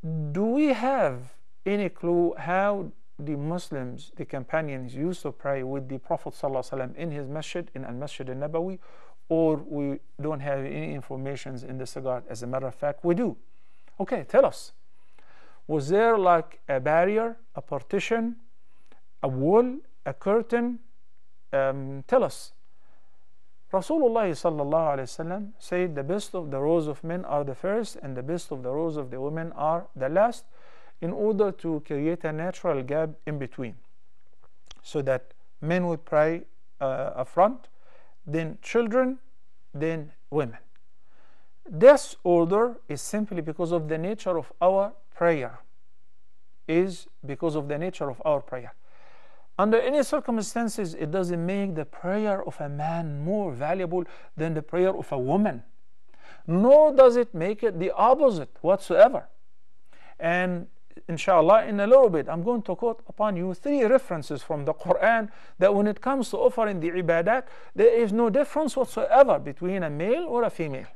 Do we have any clue how the Muslims, the companions, used to pray with the Prophet ﷺ in his masjid, in al-Masjid al-Nabawi, or we don't have any information in this regard? As a matter of fact, we do. Okay, tell us. Was there like a barrier, a partition, a wall, a curtain? Tell us. Rasulullah sallallahu alaihi wasallam said the best of the rows of men are the first and the best of the rows of the women are the last, in order to create a natural gap in between, so that men would pray up front, then children, then women. This order is simply because of the nature of our prayer. Under any circumstances, it doesn't make the prayer of a man more valuable than the prayer of a woman, nor does it make it the opposite whatsoever. And inshallah, in a little bit, I'm going to quote upon you 3 references from the Quran that when it comes to offering the ibadat, there is no difference whatsoever between a male or a female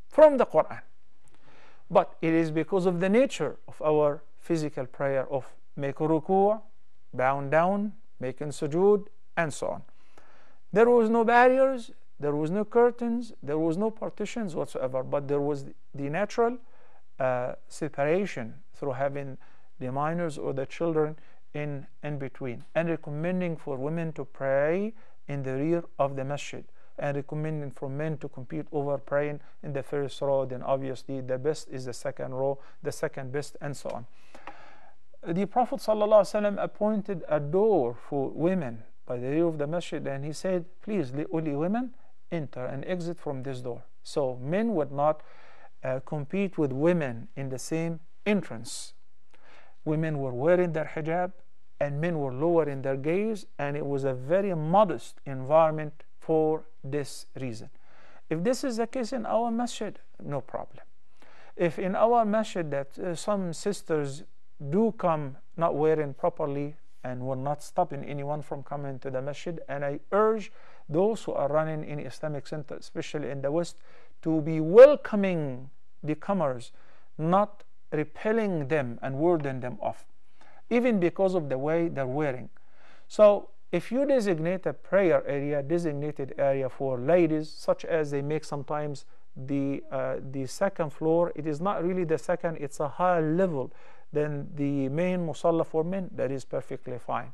from the Quran. But it is because of the nature of our physical prayer of making ruku', bowing down, making sujood, and so on. There was no barriers, there was no curtains, there was no partitions whatsoever, but there was the natural separation through having the minors or the children in between, and recommending for women to pray in the rear of the masjid, and recommending for men to compete over praying in the first row. Then obviously the best is the second row, the second best, and so on. The Prophet ﷺ appointed a door for women by the rear of the masjid, and he said, please let only women enter and exit from this door. So men would not compete with women in the same entrance. Women were wearing their hijab and men were lowering their gaze, and it was a very modest environment for this reason. If this is the case in our masjid, no problem. If in our masjid that some sisters do come not wearing properly, and we're not stopping anyone from coming to the masjid, and I urge those who are running in Islamic center, especially in the West, to be welcoming the comers, not repelling them and warding them off, even because of the way they're wearing. So if you designate a prayer area, designated area for ladies, such as they make sometimes the second floor, it is not really the second, it's a higher level than the main musalla for men, that is perfectly fine.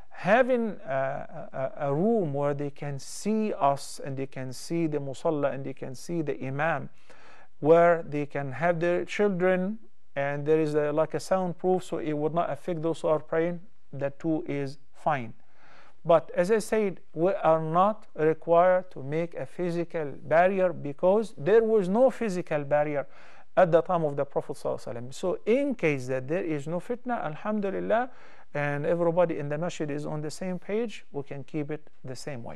Having a room where they can see us and they can see the musalla and they can see the imam, where they can have their children, and there is like a soundproof so it would not affect those who are praying, that too is fine. But as I said, we are not required to make a physical barrier, because there was no physical barrier at the time of the Prophet ﷺ. So in case that there is no fitna, alhamdulillah, and everybody in the masjid is on the same page, we can keep it the same way.